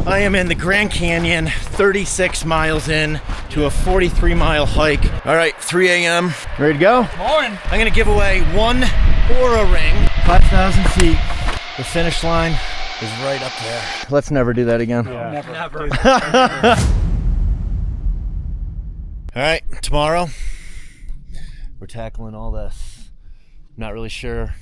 I am in the Grand Canyon, 36 miles in to a 43-mile hike. All right, 3 a.m. Ready to go? Morning. I'm gonna give away one Aura ring, 5,000 feet. The finish line is right up there. Let's never do that again. Yeah. Never. All right, tomorrow we're tackling all this. Not really sure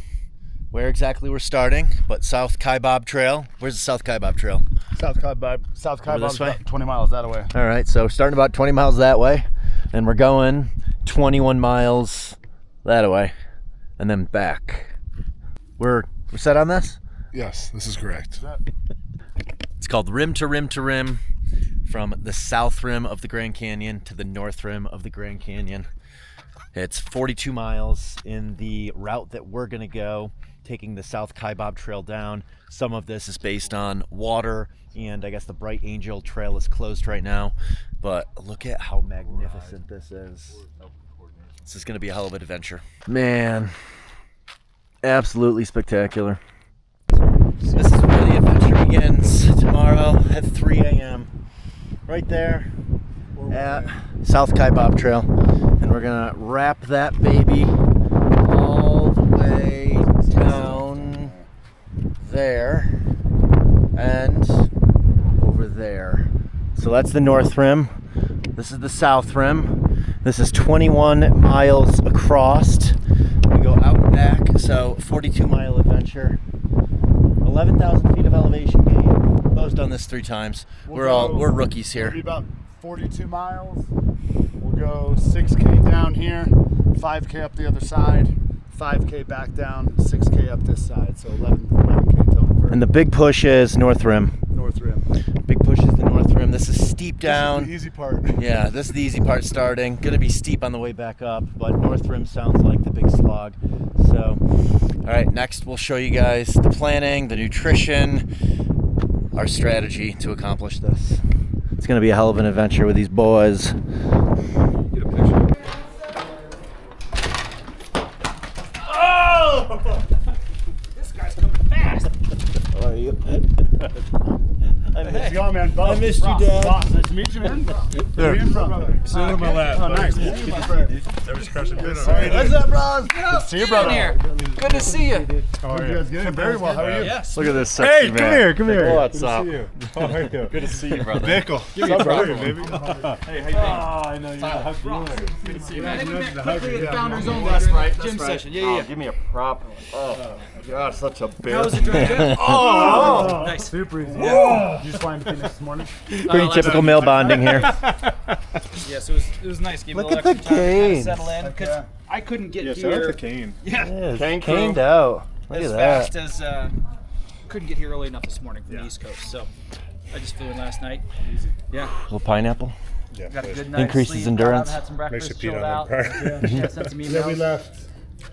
where exactly we're starting, but South Kaibab Trail. Where's the South Kaibab Trail? South Kaibab's way? about 20 miles that way. All right, so starting about 20 miles that way, and we're going 21 miles that way, and then back. We're set on this? Yes, this is correct. It's called Rim2Rim2Rim, from the south rim of the Grand Canyon to the north rim of the Grand Canyon. It's 42 miles in the route that we're gonna go, taking the South Kaibab Trail down. Some of this is based on water, and I guess the Bright Angel Trail is closed right now, but look at how magnificent this is. This is gonna be a hell of an adventure. Man, absolutely spectacular. This is where the adventure begins tomorrow at 3 a.m. right there at South Kaibab Trail, and we're gonna wrap that baby all the way down there and over there. So that's the north rim. This is the south rim. This is 21 miles across. We go out and back, so 42-mile adventure. 11,000 feet of elevation gain. Bo's done this 3 times. We're rookies here. It'll be about 42 miles. We'll go 6K down here, 5K up the other side, 5K back down, 6K up this side. So 11K total. And the big push is north rim. North rim. Big push is the north rim. This is steep down. This is the easy part. Yeah, this is the easy part starting. Gonna be steep on the way back up, but north rim sounds like the big slog. So, all right, next we'll show you guys the planning, the nutrition, our strategy to accomplish this. It's gonna be a hell of an adventure with these boys. Get a picture. Oh! This guy's coming fast. How are you? How's it going, man? I missed you, Dad. Ross, nice to meet you, man. Where are you from? Sit on my lap. Oh, nice. That was crushing good. What's up, Ross? Good to see you, brother. Here. Good to see you. How are You guys you? good? Very well. How are you? Yes. Look at this sexy man. Come here. What's up? How are you? Good to see you, brother. Bickle. Give me a problem. baby. Hey, how you doing? I know you're Good to see you, man. Nice We to met hug quickly you. at Founders Yeah. Only That's during right, the gym that's right. session. Yeah. Give me a prop. Oh, God, such a bitch. How was the drive? Good? Oh, Nice. super easy. Yeah. You just flying to Phoenix this morning? Pretty typical male bonding here. Yes, it was nice. Gave me a Look little at the extra time to kind of canes. settle in because I couldn't get Yeah, shout out here. to Kane. Yeah. Yeah, Cane it's crew. caned out. Look As at that. fast as couldn't get here early enough this morning from the East Coast. So I just flew in last night. Easy. Yeah. Little pineapple. Yeah, Got a please. good night's Increases sleep, endurance. got out, had some Makes breakfast, you pee chilled on out. that Yeah, sent some emails. Yeah, we left.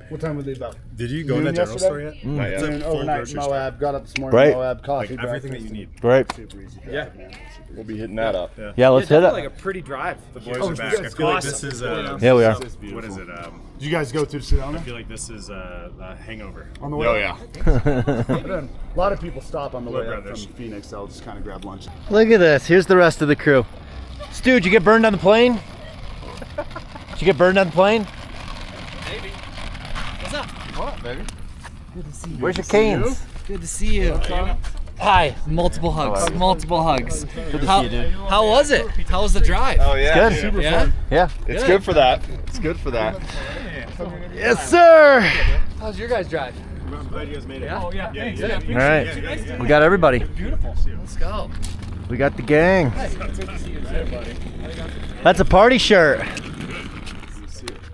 What time did we leave out? Did you go in that Noon general store yesterday? yet? Not yet. And then It's a full overnight, grocery store. Moab. Got up this morning. Right. Moab, coffee, Like everything that breakfast, you need. Right. Super easy. Yeah. Man. We'll be hitting that up. Yeah, let's hit definitely it. like a pretty drive. The boys Oh, are back. I it's feel like awesome. this is Yeah, we are. what is it? Did you guys go to Sedona? I feel like this is a hangover. On the way? Oh, yeah. A lot of people stop on the way up from brothers. Phoenix. They'll just kind of grab lunch. Look at this. Here's the rest of the crew. Stu, did you get burned on the plane? Did you get burned on the plane? Maybe. What's up? What, baby? Good to see you. Where's your canes? Good to see you. Hi. Multiple hugs. Multiple hugs. Good to How, see you, dude. how was it? How was the drive? Oh, yeah. Good. Super Yeah? fun. Yeah. It's good for that. It's good for that. Yes, sir. How's your guys' drive? I'm glad you guys made it. Yeah? Oh, yeah. Thanks. Yeah. All right. We got everybody. Beautiful. Let's go. We got the gang. That's a party shirt.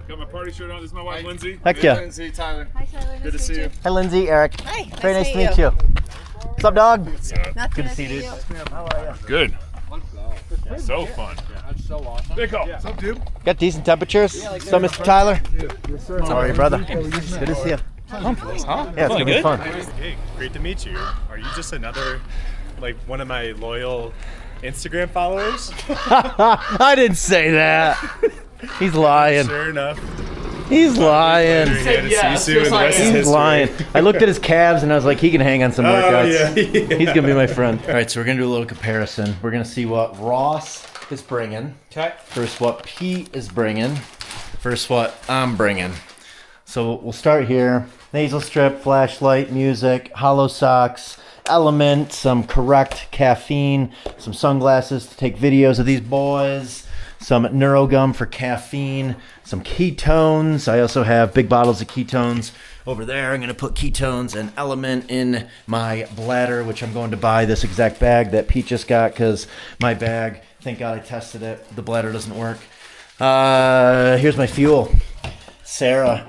Got my party shirt on. This is my wife, Lindsay. Heck yeah. Lindsay, Tyler. Hi, Tyler. Good to see you. Hi, Lindsay, Eric. Hi. Very nice to meet you. What's up, dog? Nice Good to see you, dude. Good. So fun. That's so awesome. Bickle. What's up, dude? Got decent temperatures. So, Mr. Tyler. How are you, brother? Good to see you. Huh? Yeah, it's gonna be fun. Hey, great to meet you. Are you just another, like, one of my loyal Instagram followers? I didn't say that. He's lying. Sure enough. He's lying. He had a yes, sisu, just and the like rest is him. He's history. lying. I looked at his calves and I was like, he can hang on some workouts. yeah. He's gonna be my friend. All right, so we're gonna do a little comparison. We're gonna see what Ross is bringing. Okay. First, what Pete is bringing. First, what I'm bringing. So we'll start here. Nasal strip, flashlight, music, hollow socks, LMNT, some correct caffeine, some sunglasses to take videos of these boys, some neurogum for caffeine, some ketones. I also have big bottles of ketones over there. I'm going to put ketones and LMNT in my bladder, which I'm going to buy this exact bag that Pete just got because my bag, thank God I tested it, the bladder doesn't work. Here's my fuel. Sarah,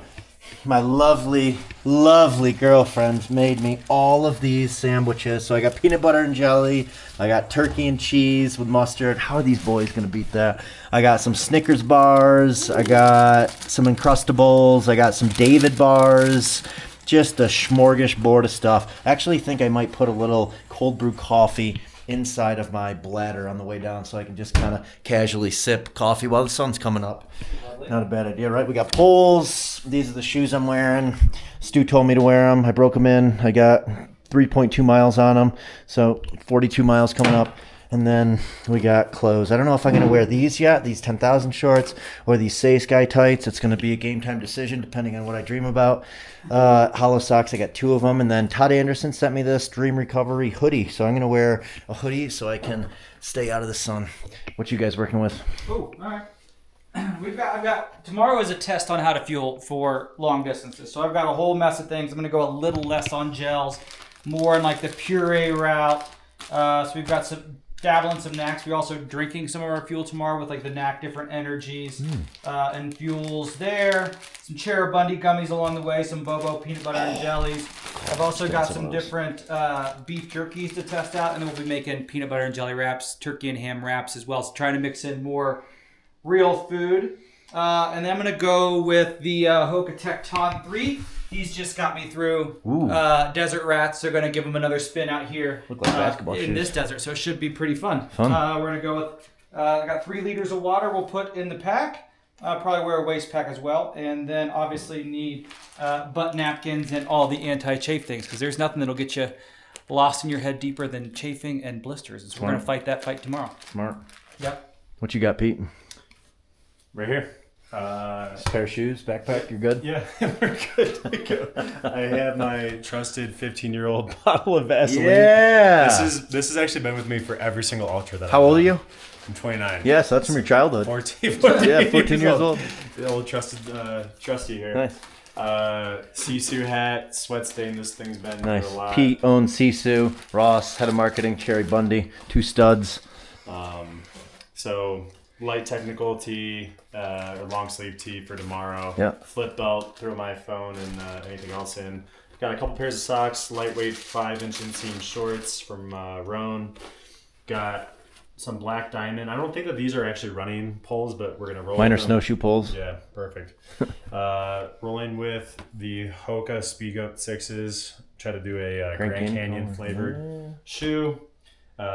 my lovely, lovely girlfriend, made me all of these sandwiches. So I got peanut butter and jelly. I got turkey and cheese with mustard. How are these boys going to beat that? I got some Snickers bars. I got some Uncrustables. I got some David bars. Just a smorgasbord of stuff. I actually think I might put a little cold brew coffee inside of my bladder on the way down so I can just kind of casually sip coffee while the sun's coming up. Not a bad idea, right? We got poles. These are the shoes I'm wearing. Stu told me to wear them. I broke them in. I got 3.2 miles on them, so 42 miles coming up. And then we got clothes. I don't know if I'm going to wear these yet, these 10,000 shorts, or these Say Sky tights. It's going to be a game time decision depending on what I dream about. Hollow socks, I got 2 of them. And then Todd Anderson sent me this Dream Recovery hoodie. So I'm going to wear a hoodie so I can stay out of the sun. What you guys working with? Oh, all right. I've got tomorrow is a test on how to fuel for long distances. So I've got a whole mess of things. I'm gonna go a little less on gels, more in like the puree route. So we've got some dabbling some NACs. We're also drinking some of our fuel tomorrow with like the NAC different energies and fuels there. Some Cherubundy gummies along the way, some Bobo peanut butter and jellies. I've also got some different beef jerkies to test out, and then we'll be making peanut butter and jelly wraps, turkey and ham wraps as well. So trying to mix in more real food. And then I'm going to go with the Hoka Tecton 3. He's just got me through desert rats. They're going to give him another spin out here Look like basketball in shoes. this desert, so it should be pretty fun. We're going to go with, I got 3 liters of water we'll put in the pack. Probably wear a waist pack as well. And then obviously need butt napkins and all the anti-chafe things, because there's nothing that'll get you lost in your head deeper than chafing and blisters. And so we're going to fight that fight tomorrow. Smart. Yep. What you got, Pete? Right here. Pair of shoes, backpack, you're good? Yeah, we're good to go. I have my trusted 15-year-old bottle of Vaseline. Yeah. This has actually been with me for every single ultra that How old are you? I'm 29. Yeah, so that's from your childhood. 14 Yeah, 14 years old. The old trusted trusty here. Nice. Sisu hat, sweat stain. This thing's been Nice. through a lot. Pete owns Sisu. Ross, head of marketing, Cherry Bundy. 2 studs. So light technical tee, or long sleeve tee for tomorrow. Yeah. Flip belt, throw my phone and anything else in. Got a couple pairs of socks, lightweight 5-inch inseam shorts from Roan. Got some black diamond. I don't think that these are actually running poles, but we're gonna roll. Mine are with them. snowshoe poles. Yeah, perfect. Rolling with the Hoka Speak Up 6s. Try to do a Grand Canyon flavored shoe.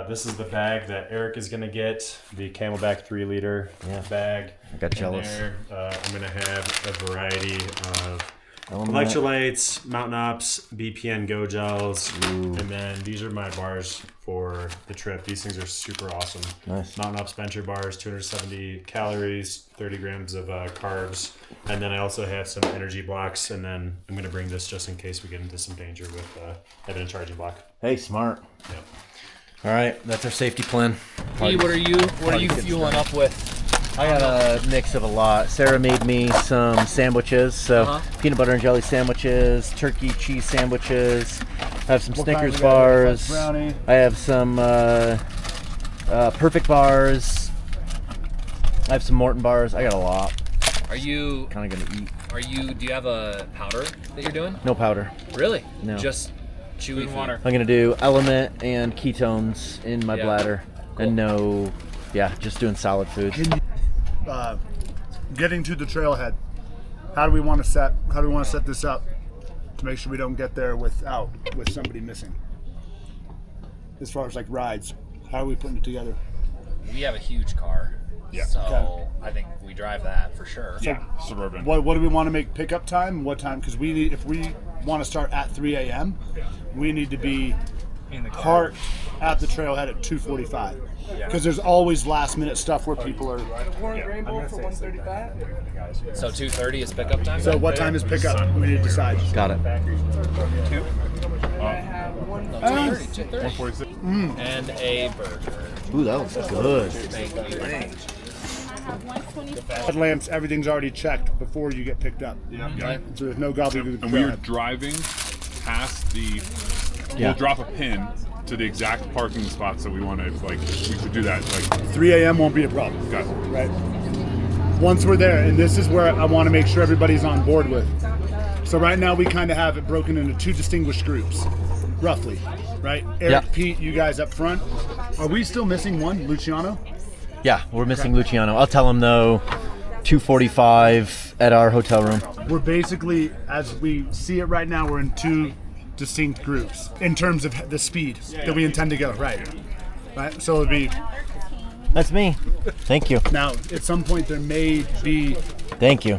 This is the bag that Eric is going to get, the Camelback 3-liter bag. I got jealous. There, I'm going to have a variety of LMNT. electrolytes, Mountain Ops, BPN Go Gels, and then these are my bars for the trip. These things are super awesome. Nice. Mountain Ops Venture bars, 270 calories, 30 grams of carbs, and then I also have some energy blocks, and then I'm going to bring this just in case we get into some danger with having a charging block. Hey, smart. Yep. All right, that's our safety plan. Pete, what are you fueling up with? I got a mix of a lot. Sarah made me some sandwiches, so peanut butter and jelly sandwiches, turkey cheese sandwiches. I have some Snickers bars. Brownie. I have some Perfect bars. I have some Morton bars. I got a lot. Are you Kind of gonna eat. do you have a powder that you're doing? No powder. Really? No. Just chewy feed. water. I'm gonna do LMNT and ketones in my Yeah. bladder, and just doing solid foods. Getting to the trailhead. How do we want to set this up to make sure we don't get there with somebody missing? As far as like rides, how are we putting it together? We have a huge car. Yeah. So I think we drive that for sure. Yeah. Suburban. What do we want to make pickup time? What time? Because we need, if we want to start at 3 a.m., we need to be parked at the trailhead at 2:45. Because there's always last minute stuff where people are. So 2:30 is pickup time. So what time is pickup? We need to decide. Got it. 146. And a burger. Ooh, that looks good. Thank you. Lamps, everything's already checked before you get picked up. Right? So there's no gobbledygook. And we are driving past the. We'll drop a pin to the exact parking spots that we want to. Like we should do that. Like 3 a.m. won't be a problem. got it. Right. Once we're there, and this is where I want to make sure everybody's on board with. So right now we kind of have it broken into 2 distinguished groups, roughly, right? Eric, Yep. Pete, you guys up front. Are we still missing one, Luciano? Yeah, we're missing Luciano. I'll tell him though. 2:45 at our hotel room. We're basically, as we see it right now, we're in 2 distinct groups in terms of the speed that we intend to go. Right. So it'll be That's me. Thank you. now. At some point, there may be. Thank you.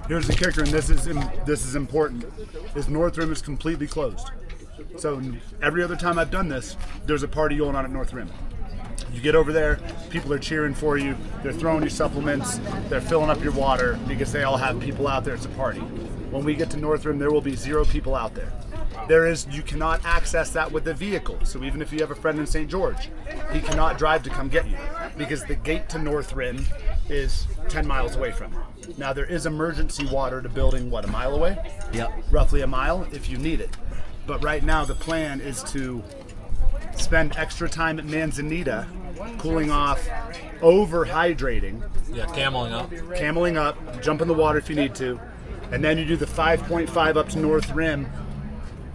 Here's the kicker, and this is important: is North Rim is completely closed. So every other time I've done this, there's a party going on at North Rim. You get over there, people are cheering for you. They're throwing you supplements. They're filling up your water because they all have people out there. It's a party. When we get to North Rim, there will be 0 people out there. You cannot access that with a vehicle. So even if you have a friend in St. George, he cannot drive to come get you because the gate to North Rim is 10 miles away from you. Now there is emergency water to building, a mile away? Yep. Roughly a mile if you need it. But right now the plan is to spend extra time at Manzanita cooling off, over hydrating, Yeah, cameling up. jump in the water if you need to, and then you do the 5.5 up to North Rim,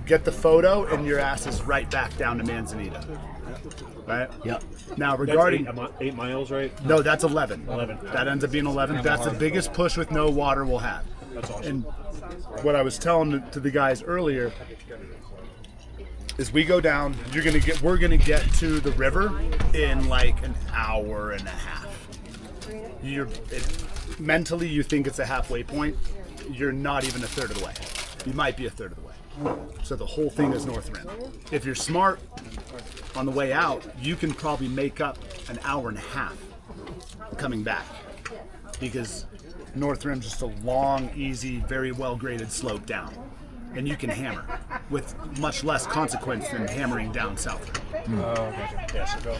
get the photo, and your ass is right back down to Manzanita. Right? Yep. Now regarding 8 miles, right? no, that's 11. 11. That ends up being 11. That's the biggest push with no water we'll have. That's awesome. And what I was telling to the guys earlier is we go down, we're gonna get to the river in like an hour and a half. Mentally you think it's a halfway point. You're not even a third of the way. You might be a third of the way. So the whole thing is North Rim. If you're smart on the way out, you can probably make up an hour and a half coming back because North Rim's just a long, easy, very well graded slope down. And you can hammer with much less consequence than hammering down South Rim.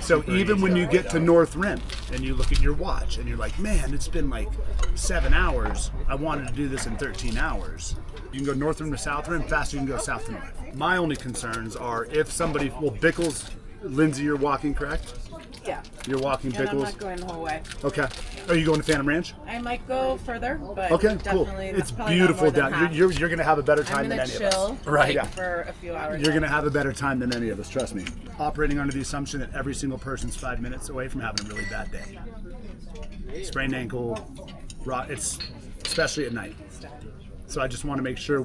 So even when you get to North Rim and you look at your watch and you're like, man, it's been like 7 hours. I wanted to do this in 13 hours. You can go North Rim to South Rim, faster you can go south to north. My only concerns are if somebody, Bickles, Lindsay, you're walking, correct? Yeah. You're walking And I'm Bickles? not going the whole way. Okay. Are you going to Phantom Ranch? I might go further, but Okay, cool. definitely It's probably not beautiful more than down. half. You're going to have a better time I'm than gonna any of us. chill Right. Yeah. for a few hours. You're going to have a better time than any of us, trust me. Operating under the assumption that every single person's 5 minutes away from having a really bad day. Sprained ankle, it's especially at night. So I just want to make sure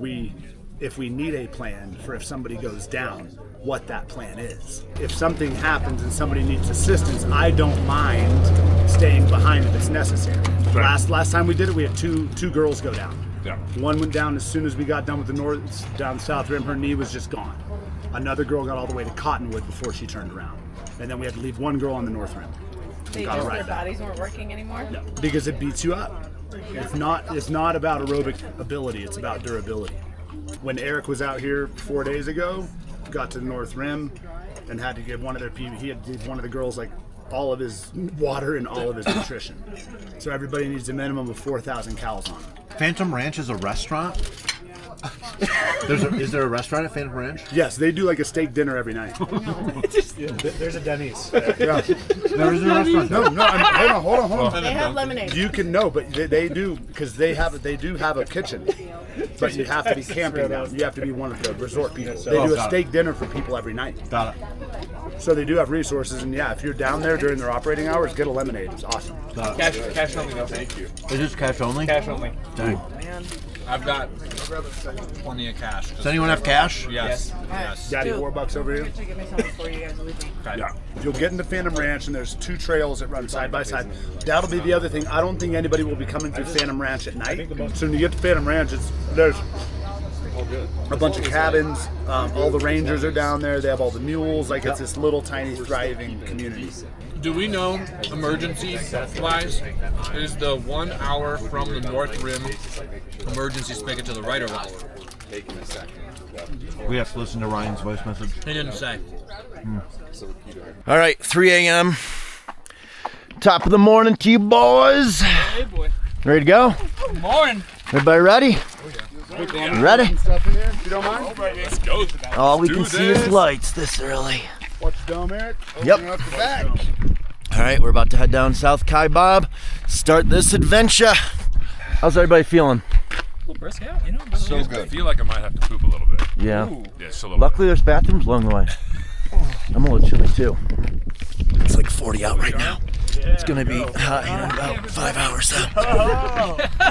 if we need a plan for if somebody goes down, what that plan is. If something happens and somebody needs assistance, I don't mind staying behind if it's necessary. Right. Last time we did it, we had two girls go down. Yeah. One went down as soon as we got done with down South Rim. Her knee was just gone. Another girl got all the way to Cottonwood before she turned around. And then we had to leave one girl on the North Rim. They got just, right their back. bodies weren't working anymore? No, because it beats you up. It's not about aerobic ability, it's about durability. When Eric was out here 4 days ago, got to the North Rim and had to give one of their PB, he had to give one of the girls like all of his water and all of his nutrition. So everybody needs a minimum of 4,000 calories on them. Phantom Ranch is a restaurant? Is there a restaurant at Phantom Ranch? Yes, they do like a steak dinner every night. There's a Denny's. Yeah. There isn't a restaurant. No, hold on. They have lemonade. You can but they do because they do have a kitchen, but you have to be camping now. You have to be one of the resort people. They do a steak dinner for people every night. Got it. So they do have resources, and yeah, if you're down there during their operating hours, get a lemonade. It's awesome. Cash only though. Thank you. Is this cash only? Cash only. Dang. I've got Plenty of cash. Does anyone have cash? Yes. Yes. Daddy Warbucks over here. Give me something before you guys leave. Yeah. You'll get into Phantom Ranch, and there's 2 trails that run side by side. That'll be the other thing. I don't think anybody will be coming through Phantom Ranch at night. So when you get to Phantom Ranch, there's a bunch of cabins. All the rangers are down there. They have all the mules. Like, it's this little tiny thriving community. Do we know, emergency-wise, is the 1 hour from the North Rim emergency spigot to the right or left? We have to listen to Ryan's voice message. He didn't say. All right, 3 a.m. Top of the morning to you boys. Hey, boy. Ready to go? Good morning. Everybody ready? Ready? Let's go. All we can do see is this. lights this early. Watch the dome, Eric. Yep. Open up the back. All right, we're about to head down South Kaibab, start this adventure. How's everybody feeling? Little brisk out, you know. So good. I feel like I might have to poop a little bit. Yeah. Yeah, just a little Luckily, there's bathrooms along the way. I'm a little chilly too. It's like 40 out right now. It's gonna be hot here in about 5 hours though.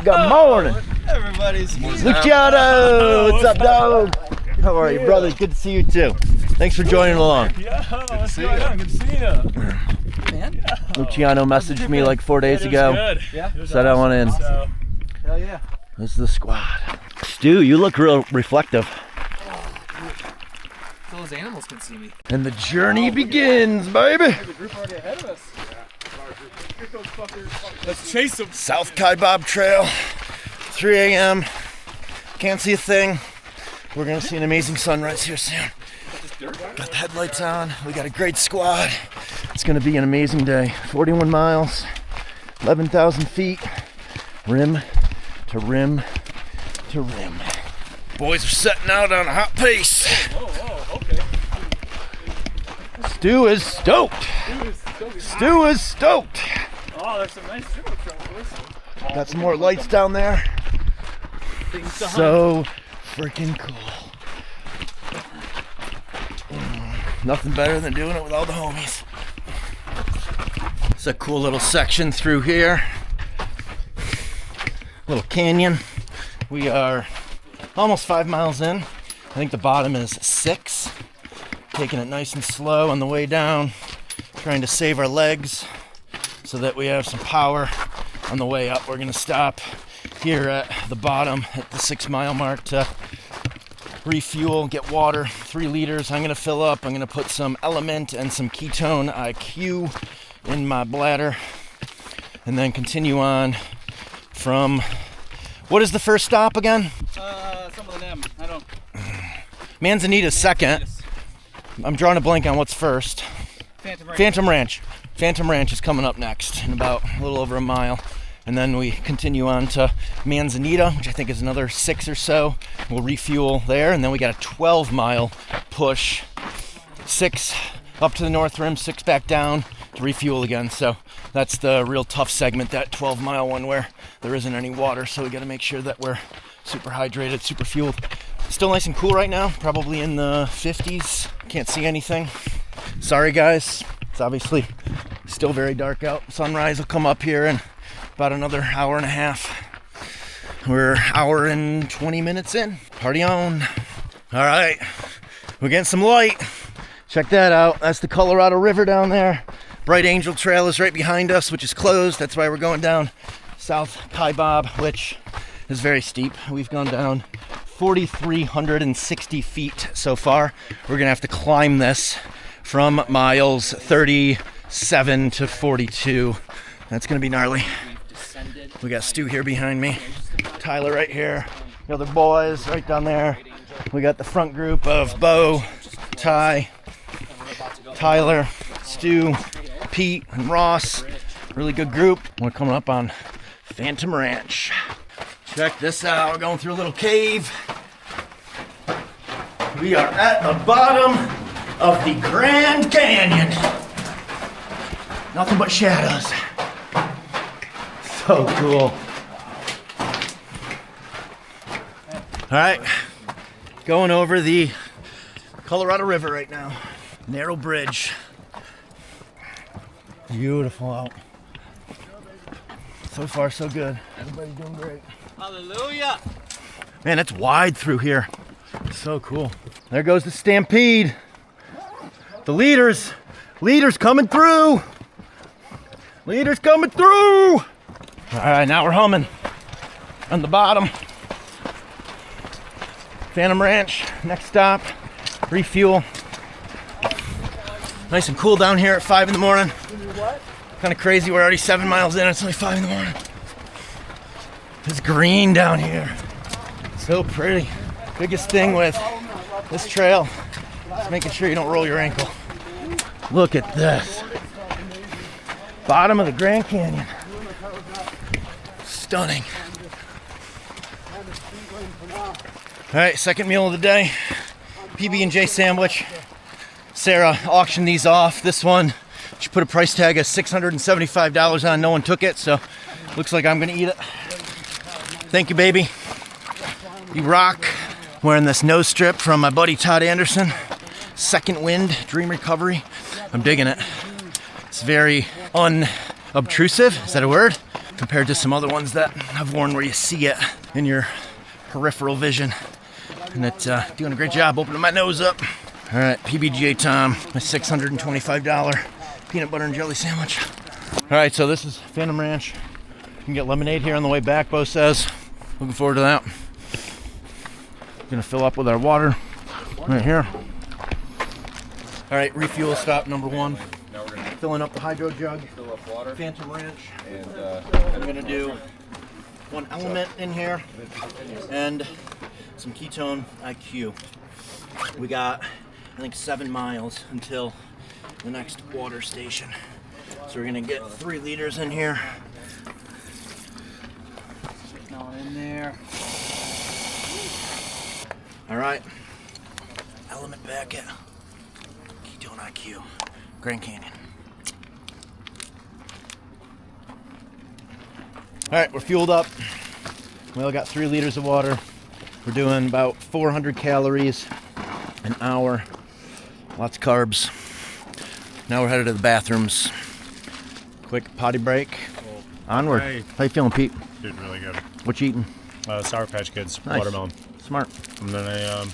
Good morning. Everybody's Luciano, what's up, dog? How are you, brother? Good to see you too. Thanks for joining along. What's going on? Good to see you. Man. Luciano messaged me like 4 days ago. Good. Yeah. Said I want in. Hell yeah. This is the squad. Stu, you look real reflective. So those animals can see me. And the journey begins, baby. The group already ahead of us. Let's chase them. South Kaibab Trail, 3 a.m. Can't see a thing. We're gonna see an amazing sunrise here soon. Got the headlights on. We got a great squad. It's gonna be an amazing day. 41 miles, 11,000 feet, rim to rim to rim. Boys are setting out on a hot pace. Stu is stoked. Stu is stoked. Oh, there's some nice super trucks. Got some more lights down there. So freaking cool. Nothing better than doing it with all the homies. It's a cool little section through here. Little canyon. We are almost 5 miles in. I think the bottom is 6. Taking it nice and slow on the way down. Trying to save our legs so that we have some power on the way up. We're gonna stop here at the bottom at the 6 mile mark to refuel, get water, 3 liters. I'm gonna fill up. I'm gonna put some LMNT and some ketone IQ in my bladder and then continue on from, what is the first stop again? Some of them. I don't. Manzanita's second. I'm drawing a blank on what's first. Phantom Ranch. Phantom Ranch is coming up next in about a little over a mile. And then we continue on to Manzanita, which I think is another 6 or so. We'll refuel there, and then we got a 12-mile push. 6 up to the North Rim, 6 back down to refuel again. So that's the real tough segment, that 12-mile one where there isn't any water. So we got to make sure that we're super hydrated, super fueled. Still nice and cool right now, probably in the 50s. Can't see anything. Sorry guys, it's obviously still very dark out. Sunrise will come up here in about another hour and a half. We're hour and 20 minutes in. Party on. All right, we're getting some light. Check that out. That's the Colorado River down there. Bright Angel Trail is right behind us, which is closed. That's why we're going down South Kaibab, which is very steep. We've gone down 4,360 feet so far. We're gonna have to climb this from miles 37 to 42. That's gonna be gnarly. We got Stu here behind me, Tyler right here, the other boys right down there. We got the front group of Bo, Ty, Tyler, Stu, Pete, and Ross. Really good group. We're coming up on Phantom Ranch. Check this out. We're going through a little cave. We are at the bottom of the Grand Canyon. Nothing but shadows. So cool. All right, going over the Colorado River right now. Narrow bridge. Beautiful out. So far, so good. Everybody doing great. Hallelujah. Man, it's wide through here. So cool. There goes the stampede. The leaders coming through. Leaders coming through. All right, now we're humming on the bottom. Phantom Ranch, next stop, refuel. Nice and cool down here at 5 in the morning. Kind of crazy, we're already 7 miles in, it's only 5 in the morning. It's green down here. So pretty. Biggest thing with this trail is making sure you don't roll your ankle. Look at this. Bottom of the Grand Canyon. Stunning. All right, second meal of the day. PB&J sandwich. Sarah auctioned these off. This one, she put a price tag of $675 on. No one took it, so looks like I'm gonna eat it. Thank you, baby. You rock. Wearing this nose strip from my buddy Todd Anderson. Second Wind Dream Recovery. I'm digging it. It's very unobtrusive, is that a word? Compared to some other ones that I've worn where you see it in your peripheral vision. And it's doing a great job opening my nose up. All right, PB&J Tom, my $625 peanut butter and jelly sandwich. All right, so this is Phantom Ranch. You can get lemonade here on the way back, Bo says. Looking forward to that. Gonna fill up with our water right here. All right, refuel stop number 1. Now we're gonna Filling up the hydro jug. fill up water. Phantom Ranch. And I'm gonna do 1 element in here and some ketone IQ. We got, I think, 7 miles until the next water station. So we're gonna get 3 liters in here. Not in there. All right, element packet, ketone IQ, Grand Canyon. All right, we're fueled up. We all got 3 liters of water. We're doing about 400 calories an hour. Lots of carbs. Now we're headed to the bathrooms. Quick potty break. Onward. Hey. How you feeling, Pete? Dude, really good. What you eating? Sour Patch Kids, Nice. watermelon, Smart. and then a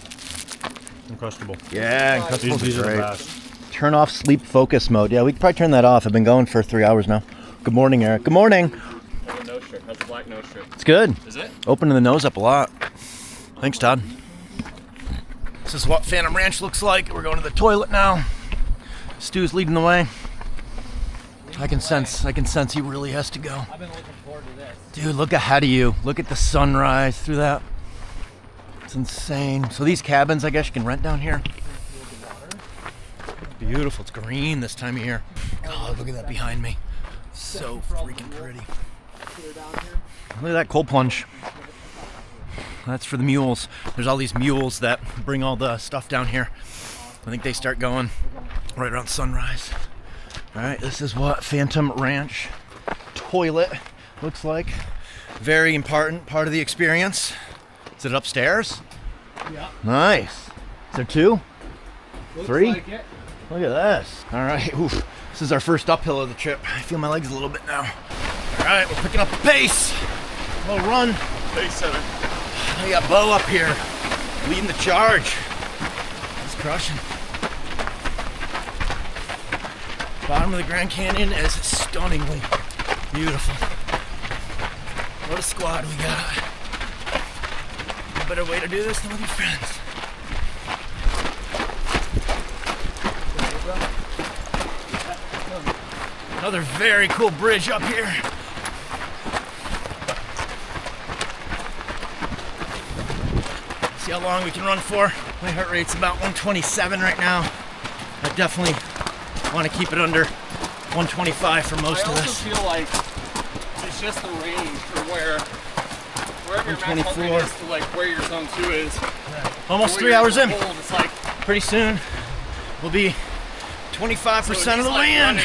Uncrustable. Yeah, Uncrustables These is are the great. best. Turn off sleep focus mode. Yeah, we could probably turn that off. I've been going for 3 hours now. Good morning, Eric. Good morning. How's the nose strip? How's the black nose strip? It's good. Is it? Opening the nose up a lot. Thanks, Todd. This is what Phantom Ranch looks like. We're going to the toilet now. Stu's leading the way. I can sense he really has to go. I've been looking forward to this. Dude, look ahead of you. Look at the sunrise through that. It's insane. So these cabins, I guess you can rent down here. Beautiful. It's green this time of year. God, look at that behind me. So freaking pretty. Look at that cold plunge. That's for the mules. There's all these mules that bring all the stuff down here. I think they start going right around sunrise. All right, this is what Phantom Ranch toilet looks like. Very important part of the experience. Is it upstairs? Yeah. Nice. Is there 2? 3? Like it. Look at this. All right, oof. This is our first uphill of the trip. I feel my legs a little bit now. All right, we're picking up the pace. A little run. Pace 7. We got Bo up here, leading the charge. He's crushing. Bottom of the Grand Canyon is stunningly beautiful. What a squad we got. No better way to do this than with your friends. Another very cool bridge up here. See how long we can run for. My heart rate's about 127 right now. I definitely want to keep it under 125 for most of this. I also feel like it's just the range for wherever your max heart rate 124. is to like where your zone 2 is. Almost Where 3 you're hours in. cold, it's like Pretty soon, we'll be 25% of the land.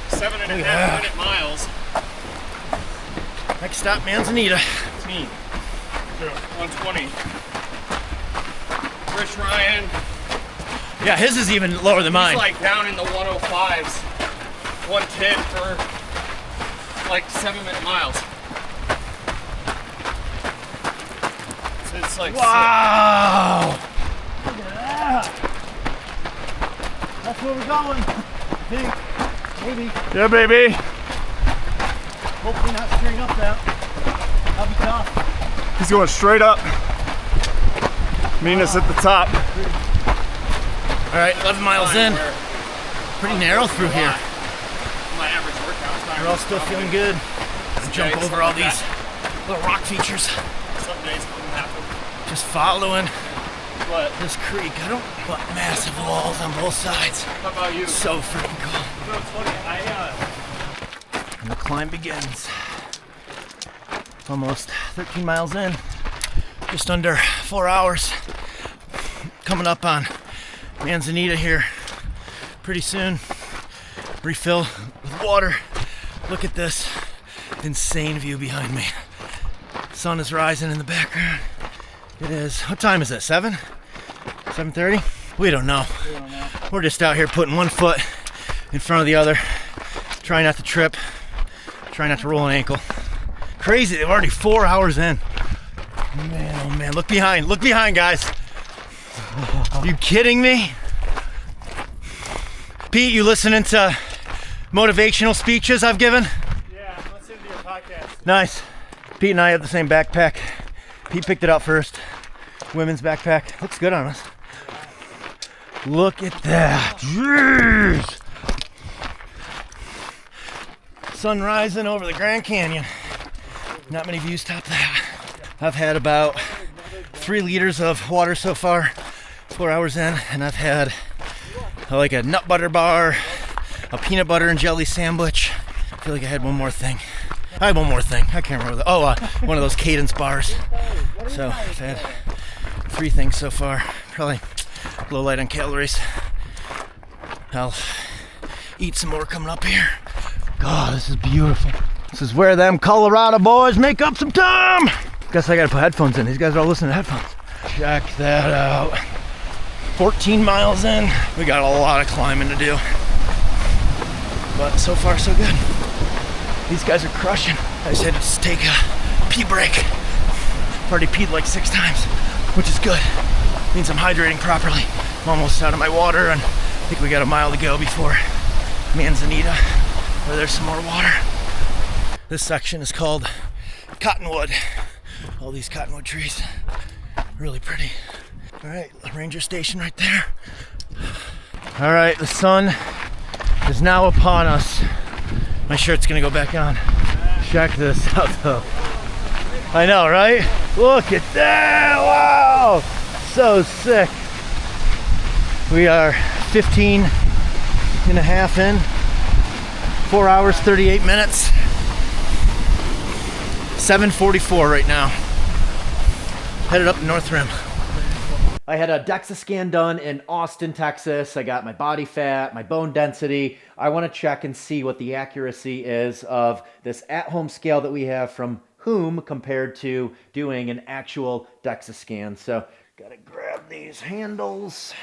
7.5 Yeah. minute miles. Next stop, Manzanita. Me. 120. Rich Ryan, Yeah, his is even lower than mine. he's like down in the 105s. 110 for like 7 minute miles. That's like Wow! Look at that! That's where we're going. I think. Maybe. Yeah, baby. Hopefully not straight up that. That'll be tough. He's going straight up. Mina's at the top. All right, 11 miles in. Pretty narrow through here. my average workout. We're all still feeling good. Let's jump over all these little rock features. Some days it wouldn't happen. Just following What? this creek. I don't want massive walls on both sides. How about you? So freaking cool. No, it's funny. And the climb begins. Almost 13 miles in. Just under 4 hours. Coming up on Manzanita here pretty soon. Refill with water. Look at this insane view behind me. Sun is rising in the background. It is, what time is it, 7? 7:30? We don't know. We're just out here putting one foot in front of the other. Trying not to trip. Trying not to roll an ankle. Crazy, they're already 4 hours in. Man, oh man, look behind, guys. Are you kidding me? Pete, you listening to motivational speeches I've given? Yeah, let's listen to your podcast. Nice. Pete and I have the same backpack. Pete picked it up first. Women's backpack. Looks good on us. Look at that. Jeez. Sun rising over the Grand Canyon. Not many views top that. I've had about 3 liters of water so far, 4 hours in, and I've had like a nut butter bar, a peanut butter and jelly sandwich. I feel like I had one more thing. I had one more thing. I can't remember. One of those Cadence bars. So I've had 3 things so far. Probably low light on calories. I'll eat some more coming up here. God, this is beautiful. This is where them Colorado boys make up some time. Guess I gotta put headphones in. These guys are all listening to headphones. Check that out. 14 miles in. We got a lot of climbing to do. But so far, so good. These guys are crushing. I just had to take a pee break. I've already peed like 6 times, which is good. Means I'm hydrating properly. I'm almost out of my water, and I think we got a mile to go before Manzanita, where there's some more water. This section is called Cottonwood. All these cottonwood trees. Really pretty. All right, ranger station right there. All right, the sun is now upon us. My shirt's gonna go back on. Check this out though. I know, right? Look at that, wow! So sick. We are 15 and a half in. 4 hours, 38 minutes. 7:44 right now. Headed up North Rim. I had a DEXA scan done in Austin, Texas. I got my body fat, my bone density. I want to check and see what the accuracy is of this at-home scale that we have from Hume compared to doing an actual DEXA scan. So, gotta grab these handles.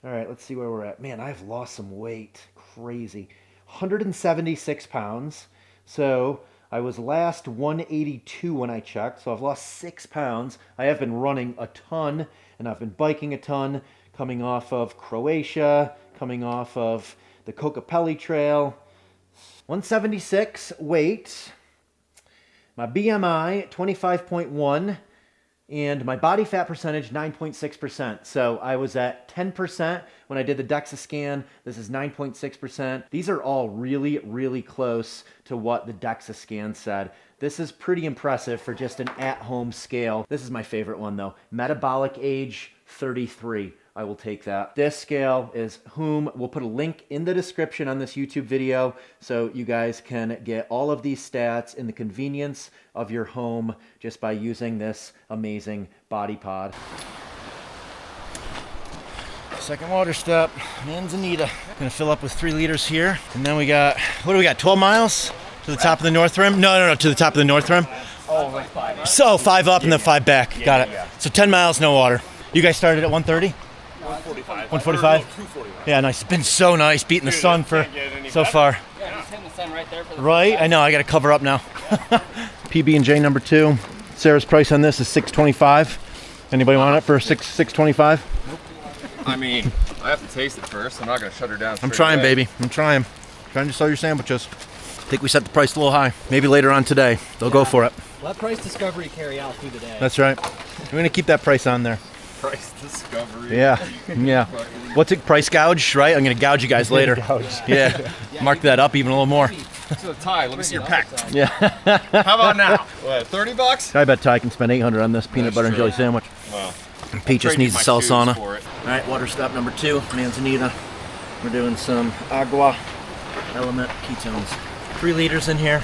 All right, let's see where we're at. Man, I've lost some weight. Crazy. 176 pounds. So, I was last 182 when I checked, so I've lost 6 pounds. I have been running a ton, and I've been biking a ton, coming off of Croatia, coming off of the Kokopelli Trail. 176 weight, my BMI 25.1, and my body fat percentage 9.6%. So I was at 10% when I did the DEXA scan. This is 9.6%. These are all really, really close to what the DEXA scan said. This is pretty impressive for just an at-home scale. This is my favorite one though. Metabolic age 33. I will take that. This scale is Hume. We'll put a link in the description on this YouTube video so you guys can get all of these stats in the convenience of your home just by using this amazing body pod. Second water stop, Manzanita. Gonna fill up with 3 liters here. And then we got, what do we got, 12 miles to the top of the North Rim? No, to the top of the North Rim. Oh, like 5 up? So 5 up and then 5 back. Got it. So 10 miles, no water. You guys started at 1:30? 1:45? 2:45. Yeah, nice. It's been so nice beating the sun for so far. Yeah, just hitting the sun right there for the Right? I know, I gotta cover up now. PB&J number 2. Sarah's price on this is $6.25. Anybody want it for $6.25? I mean, I have to taste it first. I'm not gonna shut her down. I'm trying, baby. I'm trying. Trying to sell your sandwiches. I think we set the price a little high. Maybe later on today, they'll go for it. Let price discovery carry out through the day. That's right. We're gonna keep that price on there. Price discovery. Yeah, yeah. What's it? Price gouge, right? I'm gonna gouge you guys later. Yeah. Mark that up even a little more. So Ty, let me see your pack. Yeah. How about now? What, 30 bucks? I bet Ty can spend $800 on this peanut butter and jelly sandwich. Well, Pete just needs to sell sauna. for it. All right, water stop number 2, Manzanita. We're doing some agua element ketones. 3 liters in here.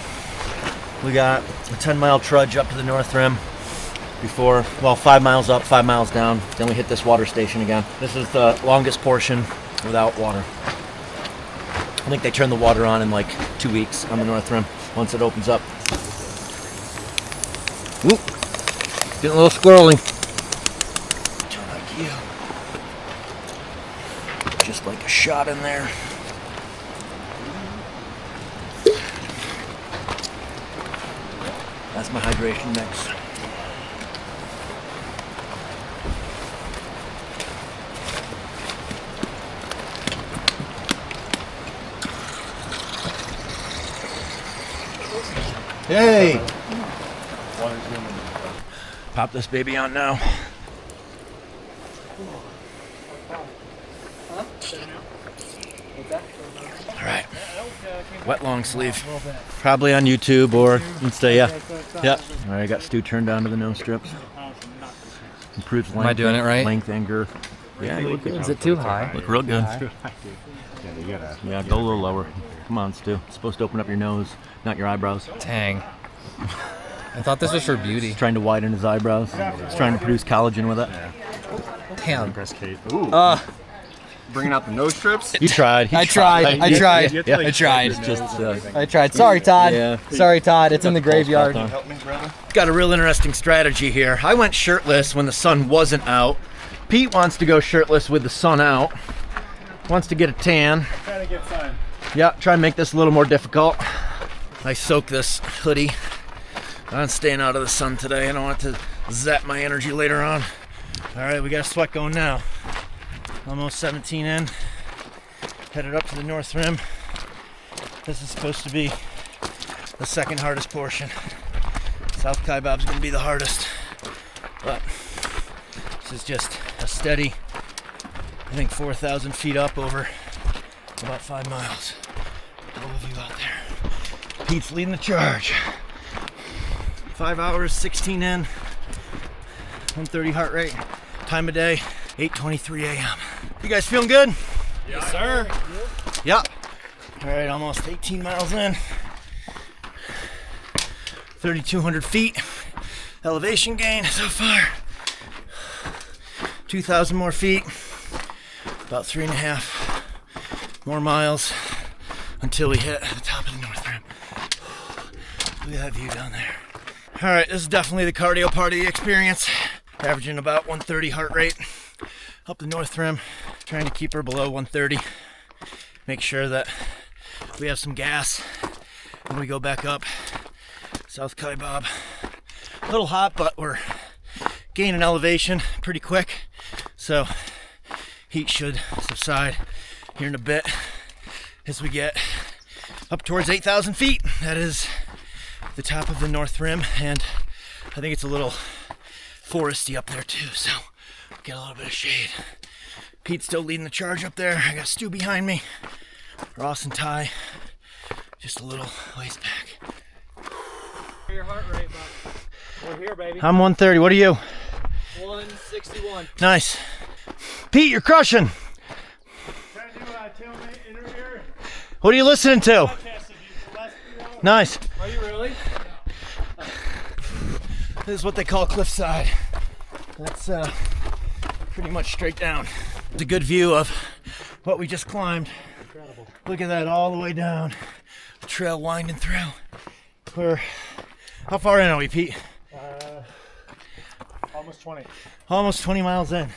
We got a 10-mile trudge up to the North Rim before, well, 5 miles up, 5 miles down. Then we hit this water station again. This is the longest portion without water. I think they turn the water on in like 2 weeks on the North Rim once it opens up. Oop, getting a little squirrely. Like you. Just like a shot in there. That's my hydration mix. Hey! Pop this baby on now. All right. Wet long sleeve. Probably on YouTube or Insta, yeah. Yep. All right, I got Stu turned down to the nose strips. Improves length. Am I doing it right? Length and girth. Yeah, you look good. Is it too high? Look real good. Yeah, go a little lower. Come on, Stu. It's supposed to open up your nose, not your eyebrows. Dang. I thought this was for beauty. He's trying to widen his eyebrows. He's trying to produce collagen with it. Damn. Ooh. Bringing out the nose strips. You tried. I tried. I tried. Yeah. I tried. Just, I tried. Sorry, Todd. Yeah. Sorry, Todd. It's in the graveyard. Help me, brother. Got a real interesting strategy here. I went shirtless when the sun wasn't out. Pete wants to go shirtless with the sun out. Wants to get a tan. Trying to get sun. Yeah, try and make this a little more difficult. I soak this hoodie. I'm staying out of the sun today. I don't want to zap my energy later on. All right, we got a sweat going now. Almost 17 in. Headed up to the North Rim. This is supposed to be the second hardest portion. South Kaibab's gonna be the hardest. But this is just a steady, I think 4,000 feet up over about 5 miles. All of you out there. Pete's leading the charge. 5 hours, 16 in, 130 heart rate, time of day, 8:23 a.m. You guys feeling good? Yes, sir. Yep. All right, almost 18 miles in. 3,200 feet elevation gain so far. 2,000 more feet. About 3.5 more miles until we hit the top of the North Rim. Look at that view down there. All right, this is definitely the cardio part of the experience. Averaging about 130 heart rate up the North Rim. Trying to keep her below 130. Make sure that we have some gas when we go back up South Kaibab. A little hot, but we're gaining elevation pretty quick, so heat should subside here in a bit as we get up towards 8,000 feet. That is the top of the North Rim, and I think it's a little foresty up there too, so get a little bit of shade. Pete's still leading the charge up there. I got Stu behind me. Ross and Ty just a little ways back. Your heart rate, bud. We're here, baby. I'm 130. What are you? 161. Nice. Pete, you're crushing. Trying to do a tailgate interview. What are you listening to? Nice. Are you really? This is what they call cliffside. That's pretty much straight down. It's a good view of what we just climbed. Incredible. Look at that all the way down. The trail winding through. How far in are we, Pete? Almost 20. Almost 20 miles in.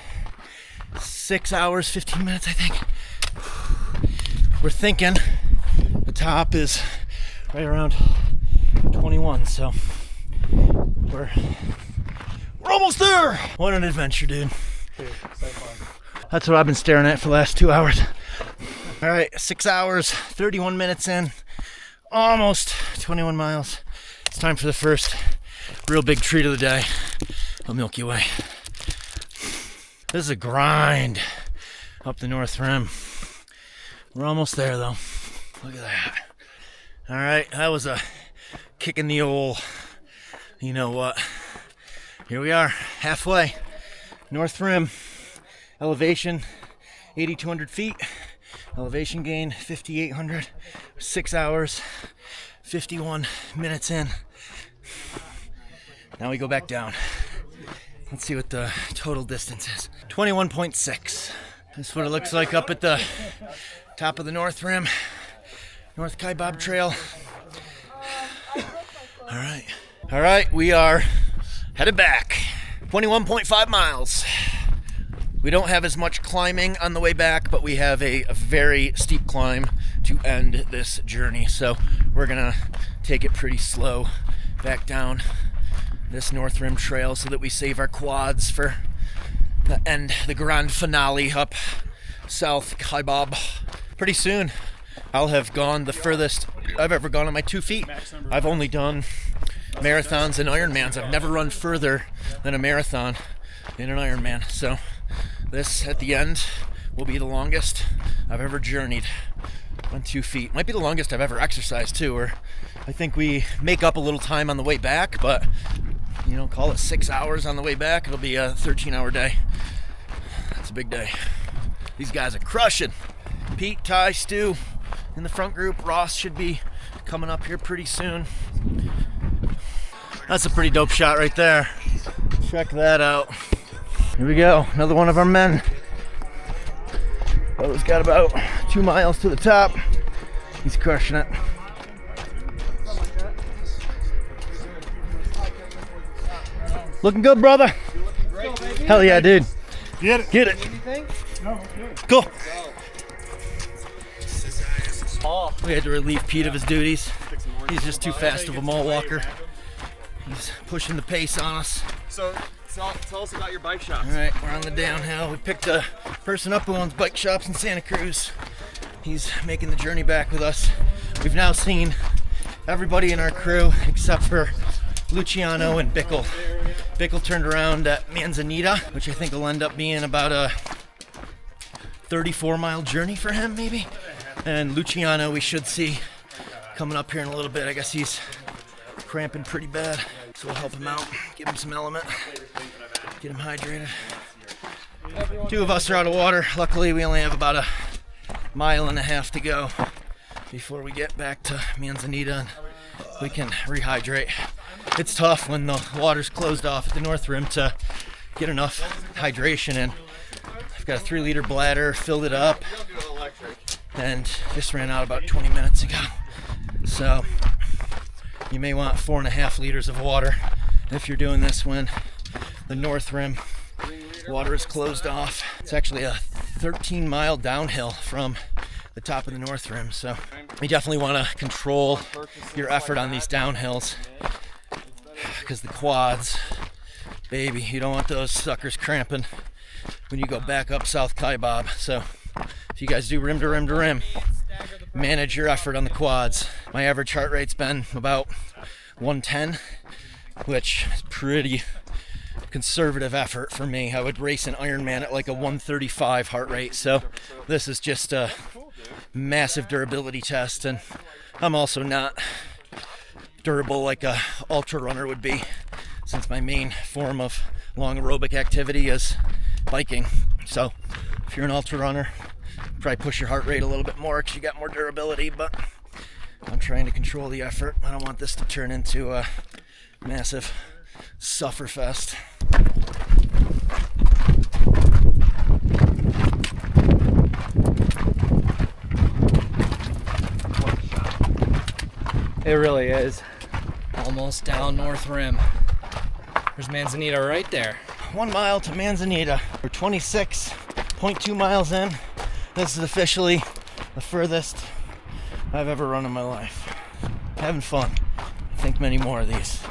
6 hours, 15 minutes, I think. We're thinking the top is right around 21, so we're We're almost there. What an adventure, dude. That's what I've been staring at for the last 2 hours. All right, 6 hours, 31 minutes in, almost 21 miles. It's time for the first real big treat of the day, a Milky Way. This is a grind up the North Rim. We're almost there though. Look at that. All right, that was a kick in the old, you know what. Here we are, halfway. North Rim, elevation 8,200 feet. Elevation gain 5,800. 6 hours, 51 minutes in. Now we go back down. Let's see what the total distance is. 21.6. This is what it looks like up at the top of the North Rim. North Kaibab Trail. All right, we are headed back. 21.5 miles. We don't have as much climbing on the way back, but we have a very steep climb to end this journey. So we're gonna take it pretty slow back down this North Rim Trail so that we save our quads for the end, the grand finale up South Kaibab. Pretty soon, I'll have gone the furthest I've ever gone on my 2 feet. I've only done marathons and Ironmans. I've never run further than a marathon in an Ironman. So this, at the end, will be the longest I've ever journeyed on 2 feet. Might be the longest I've ever exercised too, or I think we make up a little time on the way back, but you know, call it 6 hours on the way back. It'll be a 13-hour day. That's a big day. These guys are crushing. Pete, Ty, Stu in the front group. Ross should be coming up here pretty soon. That's a pretty dope shot right there. Check that out. Here we go, another one of our men. Bo's got about 2 miles to the top. He's crushing it. Looking good, brother. Hell yeah, dude. Get it. Get it. Cool. We had to relieve Pete of his duties. He's just too fast of a mall walker. He's pushing the pace on us. So tell us about your bike shops. All right, we're on the downhill. We picked a person up who owns bike shops in Santa Cruz. He's making the journey back with us. We've now seen everybody in our crew except for Luciano and Bickle. Bickle turned around at Manzanita, which I think will end up being about a 34-mile journey for him, maybe. And Luciano we should see coming up here in a little bit. I guess he's cramping pretty bad, so we'll help him out, give him some element, get him hydrated. 2 of us are out of water. Luckily, we only have about a 1.5 miles to go before we get back to Manzanita and we can rehydrate. It's tough when the water's closed off at the North Rim to get enough hydration in. I've got a 3-liter bladder, filled it up, and just ran out about 20 minutes ago. So you may want 4.5 liters of water if you're doing this when the North Rim water is closed off. It's actually a 13-mile downhill from the top of the North Rim, so you definitely want to control your effort on these downhills because the quads, baby, you don't want those suckers cramping when you go back up South Kaibab. So if you guys do rim to rim to rim, manage your effort on the quads. My average heart rate's been about 110, which is pretty conservative effort for me. I would race an Ironman at like a 135 heart rate, so this is just a massive durability test, and I'm also not durable like a ultra runner would be, since my main form of long aerobic activity is biking. So if you're an ultra runner, probably push your heart rate a little bit more because you got more durability, but I'm trying to control the effort. I don't want this to turn into a massive sufferfest. It really is. Almost down North Rim. There's Manzanita right there. 1 mile to Manzanita. We're 26.2 miles in. This is officially the furthest I've ever run in my life. Having fun. I think many more of these.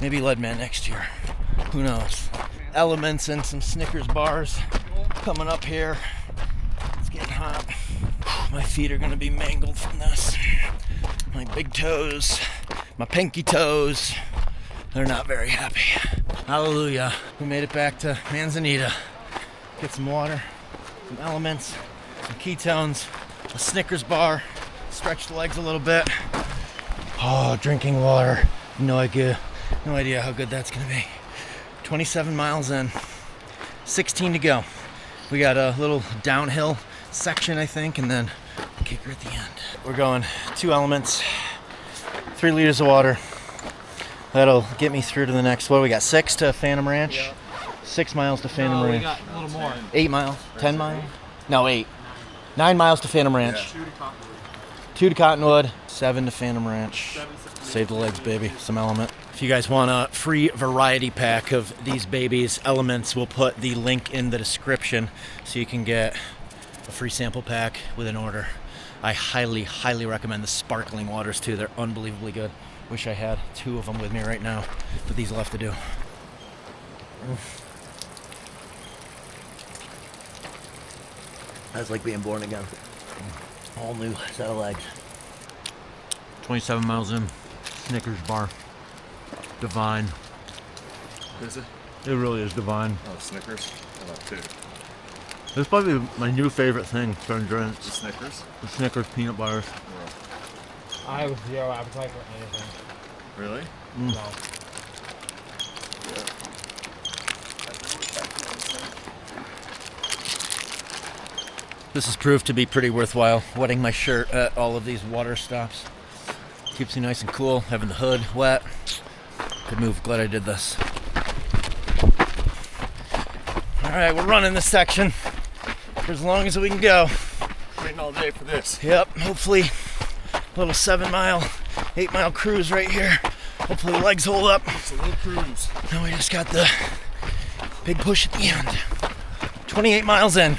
Maybe Leadman next year. Who knows? elements and some Snickers bars coming up here. It's getting hot. My feet are gonna be mangled from this. My big toes, my pinky toes, they're not very happy. Hallelujah. We made it back to Manzanita. Get some water, some elements, some ketones, a Snickers bar, stretch the legs a little bit. Oh, drinking water. No idea how good that's gonna be. 27 miles in, 16 to go. We got a little downhill section, I think, and then a kicker at the end. We're going 2 elements, 3 liters of water. That'll get me through to the next, what do we got, 6 to Phantom Ranch? Yeah. 6 miles to Phantom We Ranch. got a little more. 8 miles, 10 miles? No, 8. 9 miles to Phantom Ranch. 2 to Cottonwood, 7 to Phantom Ranch. Save the legs, baby. Some element. If you guys want a free variety pack of these babies, elements, we'll put the link in the description so you can get a free sample pack with an order. I highly, highly recommend the sparkling waters too. They're unbelievably good. Wish I had 2 of them with me right now, but these will have to do. That's like being born again. Whole new set of legs. 27 miles in, Snickers bar. Divine. Is it? It really is divine. Oh, Snickers. I love 2. It's probably my new favorite thing for enjoying. The Snickers. The Snickers peanut bars. I have zero appetite for anything. Really? No. This has proved to be pretty worthwhile, wetting my shirt at all of these water stops. Keeps me nice and cool, having the hood wet. Good move, glad I did this. All right, we're running this section for as long as we can go. Waiting all day for this. Yep, hopefully a little 7 mile, 8 mile cruise right here. Hopefully the legs hold up. It's a little cruise. Now we just got the big push at the end. 28 miles in,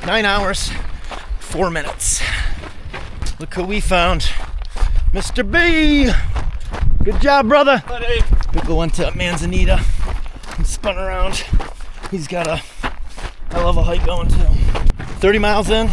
9 hours, 4 minutes. Look who we found. Mr. B! Good job, brother. Buddy. Pickle went to Manzanita and spun around. He's got a hell of a hike going too. 30 miles in,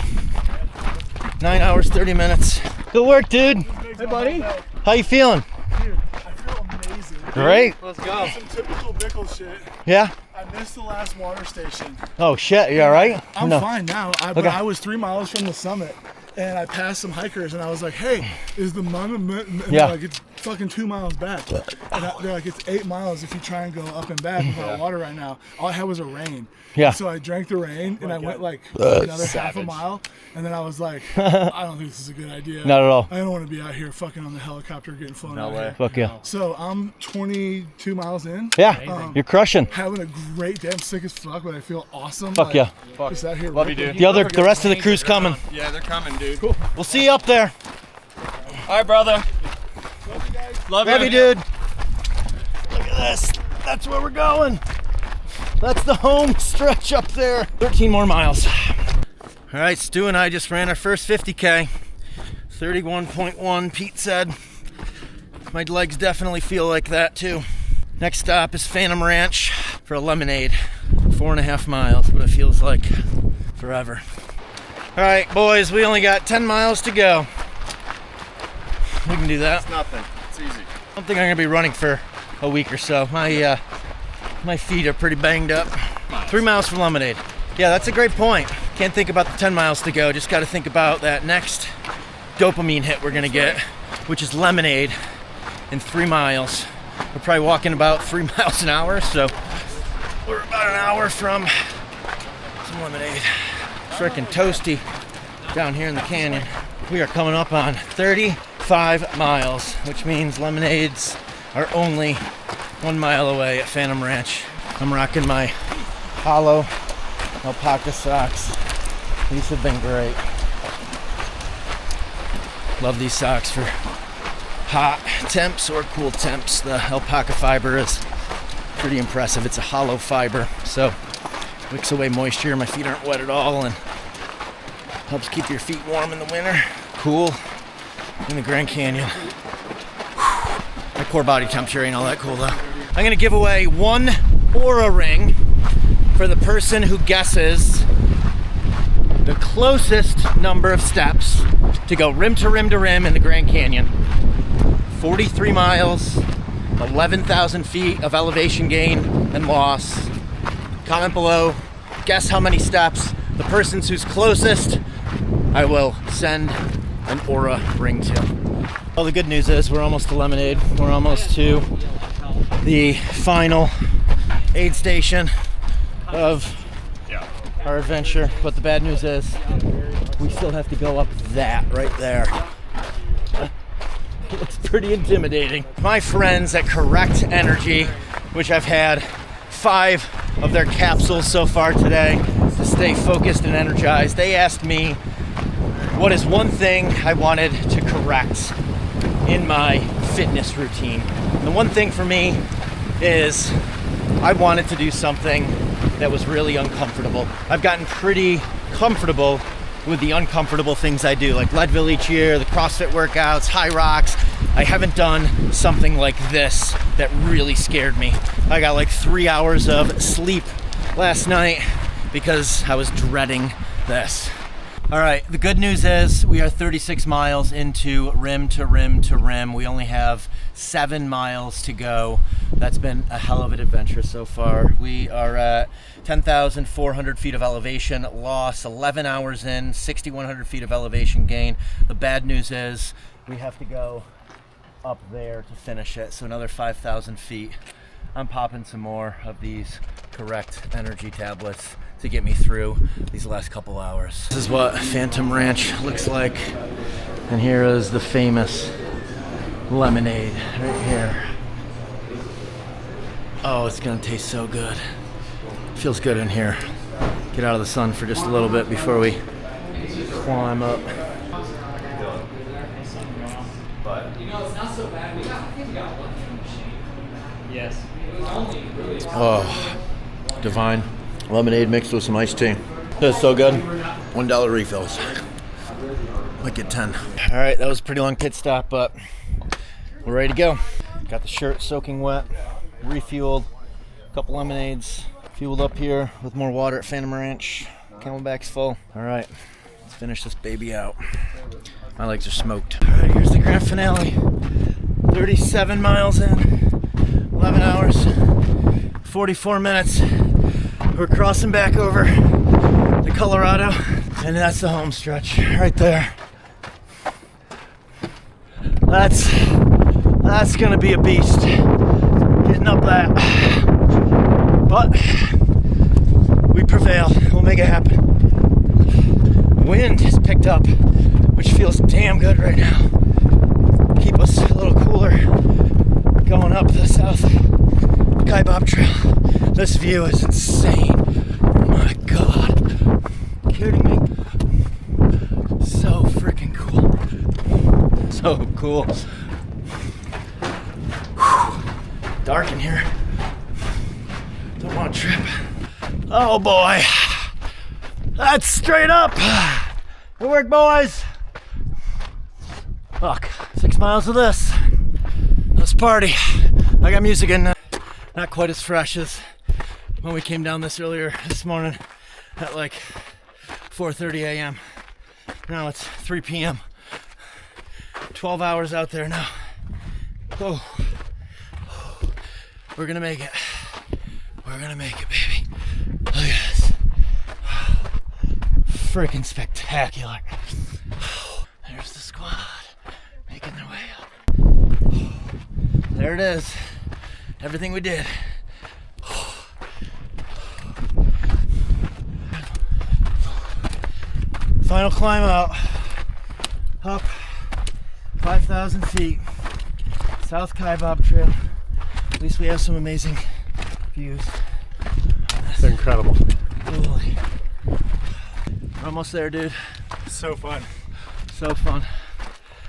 9 hours, 30 minutes. Good work, dude. Hey, buddy. How you feeling? Dude, I feel amazing. Great. Let's go. Some typical Bickle shit. Yeah? I missed the last water station. Oh shit, you alright? I'm No. fine now. But Okay. I was 3 miles from the summit, and I passed some hikers, and I was like, "Hey, is the monument?" And Yeah. they're like, "It's fucking 2 miles back." And they're like, "It's 8 miles if you try and go up and back without water right now." All I had was a rain. Yeah. So I drank the rain, and I went like another half a mile, and then I was like, "I don't think this is a good idea." Not at all. I don't want to be out here fucking on the helicopter getting flown out here. Fuck yeah. So I'm 22 miles in. Yeah, you're crushing. Having a great day. I'm sick as fuck, but I feel awesome. Fuck yeah. Just out here. Love you, dude. The rest of the crew's coming. Yeah, they're coming, dude. Cool. We'll see you up there. All right, brother. Love Love you, dude. Look at this. That's where we're going. That's the home stretch up there. 13 more miles. All right, Stu and I just ran our first 50K. 31.1, Pete said. My legs definitely feel like that too. Next stop is Phantom Ranch for a lemonade. 4.5 miles, but it feels like forever. All right, boys, we only got 10 miles to go. We can do that. It's nothing. It's easy. I don't think I'm gonna be running for a week or so. My feet are pretty banged up. 3 miles for lemonade. Yeah, that's a great point. Can't think about the 10 miles to go. Just got to think about that next dopamine hit we're gonna get, which is lemonade in 3 miles. We're probably walking about 3 miles an hour, so we're about an hour from some lemonade. Frickin' toasty down here in the canyon. We are coming up on 35 miles, which means lemonades are only 1 mile away at Phantom Ranch. I'm rocking my hollow alpaca socks. These have been great. Love these socks for hot temps or cool temps. The alpaca fiber is pretty impressive. It's a hollow fiber, so wicks away moisture. My feet aren't wet at all and helps keep your feet warm in the winter. Cool in the Grand Canyon. My core body temperature ain't all that cool though. I'm gonna give away 1 Aura ring for the person who guesses the closest number of steps to go rim to rim to rim in the Grand Canyon. 43 miles, 11,000 feet of elevation gain and loss. Comment below, guess how many steps. The person who's closest, I will send an aura ring to. Well, the good news is we're almost to Lemonade. We're almost to the final aid station of our adventure. But the bad news is we still have to go up that right there. It's pretty intimidating. My friends at Correct Energy, which I've had 5 of their capsules so far today to stay focused and energized, they asked me what is one thing I wanted to correct in my fitness routine. And the one thing for me is I wanted to do something that was really uncomfortable. I've gotten pretty comfortable with the uncomfortable things I do, like Leadville each year, the CrossFit workouts, High Rocks. I haven't done something like this that really scared me. I got like 3 hours of sleep last night because I was dreading this. All right, the good news is we are 36 miles into Rim to Rim to Rim. We only have 7 miles to go. That's been a hell of an adventure so far. We are at 10,400 feet of elevation loss, 11 hours in, 6,100 feet of elevation gain. The bad news is we have to go up there to finish it, so another 5,000 feet. I'm popping some more of these Correct Energy tablets to get me through these last couple hours. This is what Phantom Ranch looks like, and here is the famous lemonade right here. Oh, it's gonna taste so good. Feels good in here. Get out of the sun for just a little bit before we climb up. But you know, it's not so bad. We got one from the machine. Yes. Oh, divine. Lemonade mixed with some iced tea. That's so good. $1 refills. Might get 10. All right, that was a pretty long pit stop, but we're ready to go. Got the shirt soaking wet, refueled, a couple lemonades, fueled up here with more water at Phantom Ranch. Camelback's full. All right, let's finish this baby out. My legs are smoked. All right, here's the grand finale. 37 miles in, 11 hours, 44 minutes. We're crossing back over to Colorado, and that's the home stretch right there. That's gonna be a beast, getting up that. But we prevail, we'll make it happen. Wind has picked up, which feels damn good right now. Keep us a little cooler going up the South Kaibab Trail. This view is insane. Oh my God. Kidding me? So freaking cool. So cool. Whew. Dark in here. Don't want to trip. Oh boy. That's straight up. Good work, boys. Fuck. 6 miles of this. Let's party. I got music in. Not quite as fresh as when we came down this morning at like 4:30 a.m. Now it's 3 p.m. 12 hours out there now. Oh. We're gonna make it. We're gonna make it, baby. Look at this. Freaking spectacular. There's the squad making their way up. There it is. Everything we did. Final climb out. Up 5,000 feet. South Kaibab Trail. At least we have some amazing views. It's incredible. Holy. We're almost there, dude. So fun. So fun.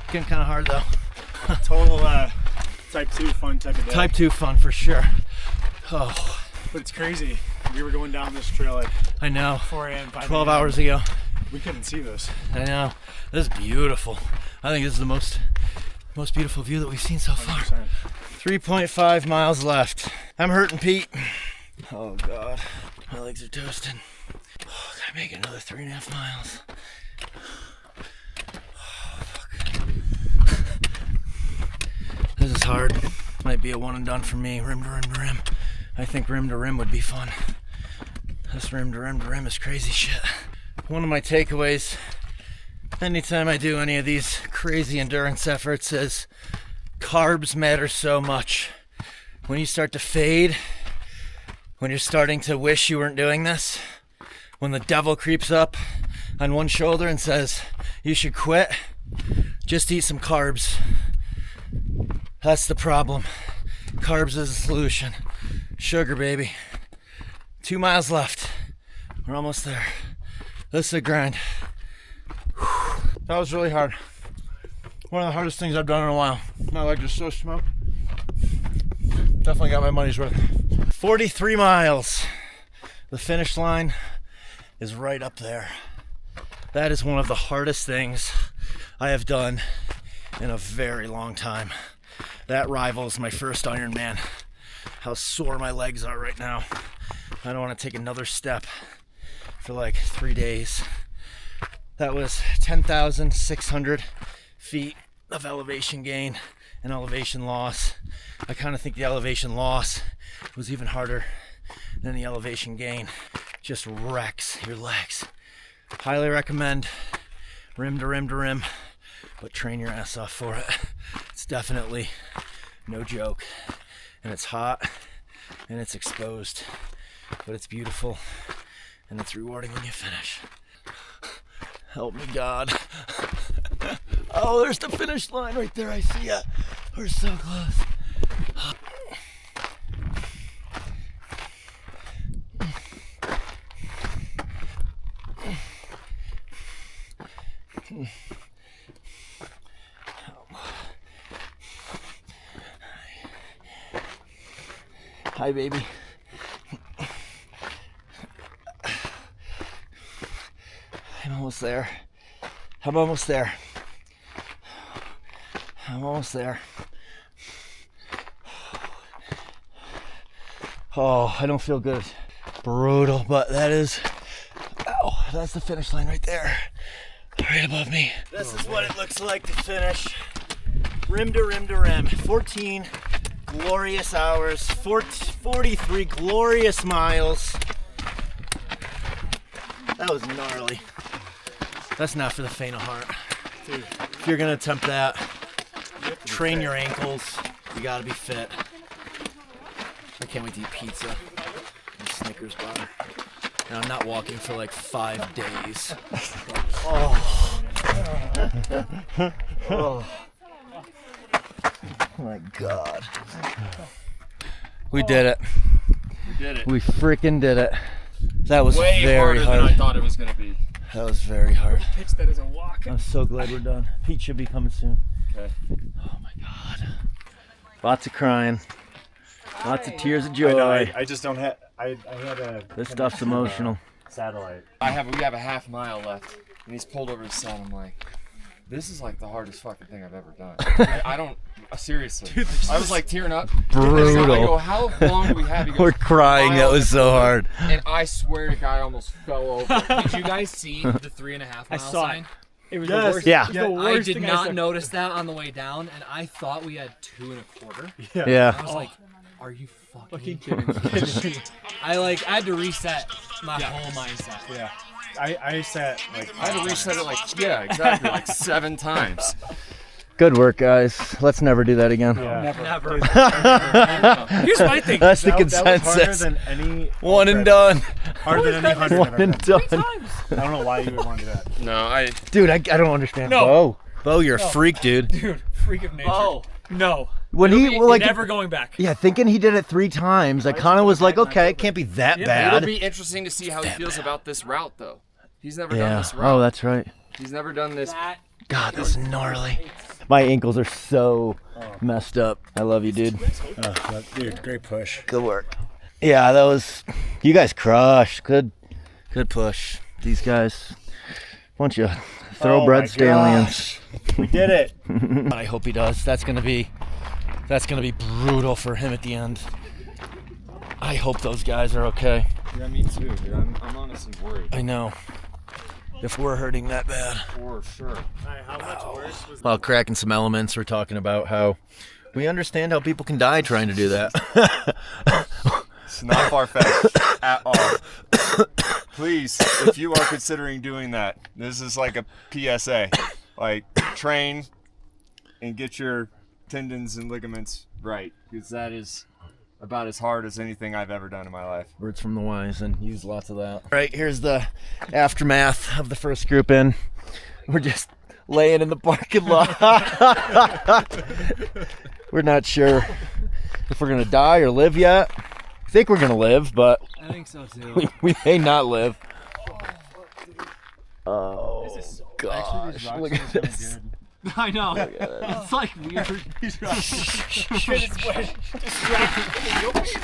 Getting kind of hard though. Total type 2 fun type of day. Type 2 fun for sure. Oh. But it's crazy. We were going down this trail at I know. 4 a.m. 12 hours ago. We couldn't see this. I know. This is beautiful. I think this is the most beautiful view that we've seen so far. 100%. 3.5 miles left. I'm hurting, Pete. Oh God. My legs are toasted. Oh, gotta make another 3.5 miles. Oh, fuck. This is hard. Might be a one and done for me. Rim to rim to rim. I think rim to rim would be fun. This rim to rim to rim is crazy shit. One of my takeaways anytime I do any of these crazy endurance efforts is carbs matter so much. When you start to fade, when you're starting to wish you weren't doing this, when the devil creeps up on one shoulder and says you should quit, just eat some carbs. That's the problem. Carbs is the solution. Sugar, baby. 2 miles left. We're almost there. This is a grind. That was really hard. One of the hardest things I've done in a while. My legs are so smoked. Definitely got my money's worth. 43 miles. The finish line is right up there. That is one of the hardest things I have done in a very long time. That rivals my first Ironman. How sore my legs are right now. I don't want to take another step for like 3 days. That was 10,600 feet of elevation gain and elevation loss. I kind of think the elevation loss was even harder than the elevation gain. Just wrecks your legs. Highly recommend rim to rim to rim, but train your ass off for it. It's definitely no joke. And it's hot and it's exposed, but it's beautiful and it's rewarding when you finish. Help me, God. Oh, there's the finish line right there. I see it. We're so close. Hi, baby. I'm almost there. I'm almost there. I'm almost there. Oh, I don't feel good. Brutal, but that is, ow, that's the finish line right there. Right above me. This is what it looks like to finish. Rim to rim to rim. 14 glorious hours. 43 glorious miles. That was gnarly. That's not for the faint of heart. Dude, if you're gonna attempt that, train your ankles. You gotta be fit. I can't wait to eat pizza and Snickers bar. And I'm not walking for like 5 days. Oh. Oh. Oh my God. We did it. We did it. We freaking did it. That was way very harder hard. than I thought it was gonna be. That was very hard. Pitch that is a walk. I'm so glad we're done. Pete should be coming soon. Okay. Oh my God. Lots of crying. Lots of tears of joy. I just don't have. I had a. This stuff's emotional. Satellite. We have a half mile left, and he's pulled over the side. I'm like, this is like the hardest fucking thing I've ever done. I don't. Seriously. Dude, I was like tearing up. Brutal. I go, how long do we have? He goes, We're crying. That was so hard. And I swear to God, I almost fell over. Did you guys see the 3.5 mile sign? It was Yes. the worst. Yeah. It was the I worst did thing not saw. notice that on the way down, and I thought we had 2.25. Yeah. I was like, are you fucking kidding me? I had to reset my whole mindset. Yeah. I sat like. I had to reset it exactly, like 7 times. Good work, guys. Let's never do that again. Yeah. Never. Here's my thing. That's the That was harder consensus. than any. One and done. Harder than any 100 I've One ever and done. done. I don't know why you would want to do that. No, Dude, I don't understand. No. Bo, you're a freak, dude. Dude, freak of nature. Oh, no. When he like, never going back. yeah, thinking he did it 3 times, I kind of was like, okay, it can't be that it'll bad. be interesting to see how he feels about this route, though. He's never done Yeah. this route. Oh, that's right. He's never done this. God, this is gnarly. My ankles are so messed up. I love you, dude. Dude, great push. Good work. Yeah, that was. You guys crushed. Good push. These guys, bunch of thoroughbred stallions. We did it. I hope he does. That's gonna be brutal for him at the end. I hope those guys are okay. Yeah, me too, dude. I'm honestly worried. I know. If we're hurting that bad. For sure. How much worse was While cracking some elements, we're talking about how we understand how people can die trying to do that. It's not far-fetched at all. Please, if you are considering doing that, this is like a PSA. Like, train and get your tendons and ligaments right, because that is about as hard as anything I've ever done in my life. Words from the wise, and use lots of that. All right, here's the aftermath of the first group in. We're just laying in the parking lot. We're not sure if we're gonna die or live yet. I think we're gonna live, but I think so too. we may not live. Oh gosh! Look at this. I know. It's like weird.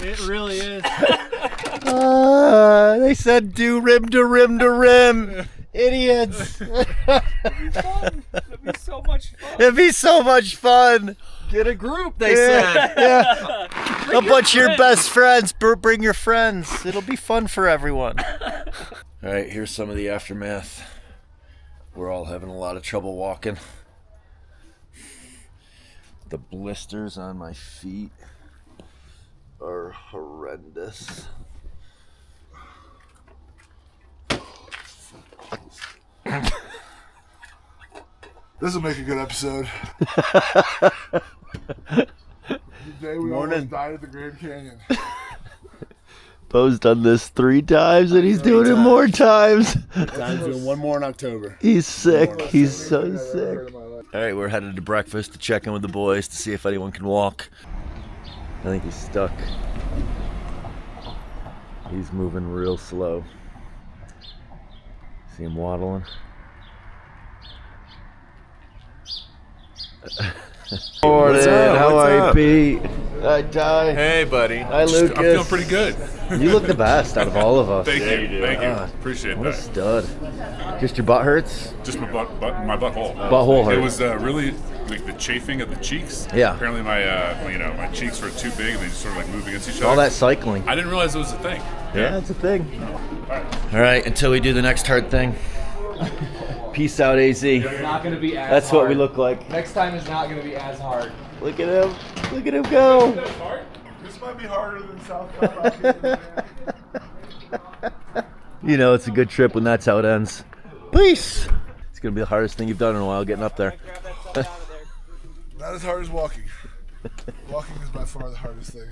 It really is. They said do rim to rim to rim. Idiots. That'd be so much fun. It'd be so much fun. Get a group, they said. Yeah. A bunch of your best friends. Bring your friends. It'll be fun for everyone. All right, here's some of the aftermath. We're all having a lot of trouble walking. The blisters on my feet are horrendous. This will make a good episode. The day we almost died at the Grand Canyon. Bo's done this 3 times and he's doing it more times. I'm doing one more in October. He's sick. He's so sick. All right, we're headed to breakfast to check in with the boys to see if anyone can walk. I think he's stuck. He's moving real slow. See him waddling? Morning. What's up? How What's are you, up? Pete? Hi, Ty. Hey, buddy. Hi, Lucas. I'm feeling pretty good. You look the best out of all of us. Thank you. Thank you. Ah, Appreciate What a that. stud. Just your butt hurts? Just my my butthole. Butthole hurt. It was really like the chafing of the cheeks. Yeah. Apparently my my cheeks were too big and they just sort of like move against each other. All that cycling. I didn't realize it was a thing. Yeah, it's a thing. All right, until we do the next hard thing. Peace out, AZ. It's not gonna be as That's hard. what we look like. Next time is not gonna be as hard. Look at him. Look at him go. This might be harder than South Carolina. You know it's a good trip when that's how it ends. Peace. It's going to be the hardest thing you've done in a while, getting up there. Not as hard as walking. Walking is by far the hardest thing.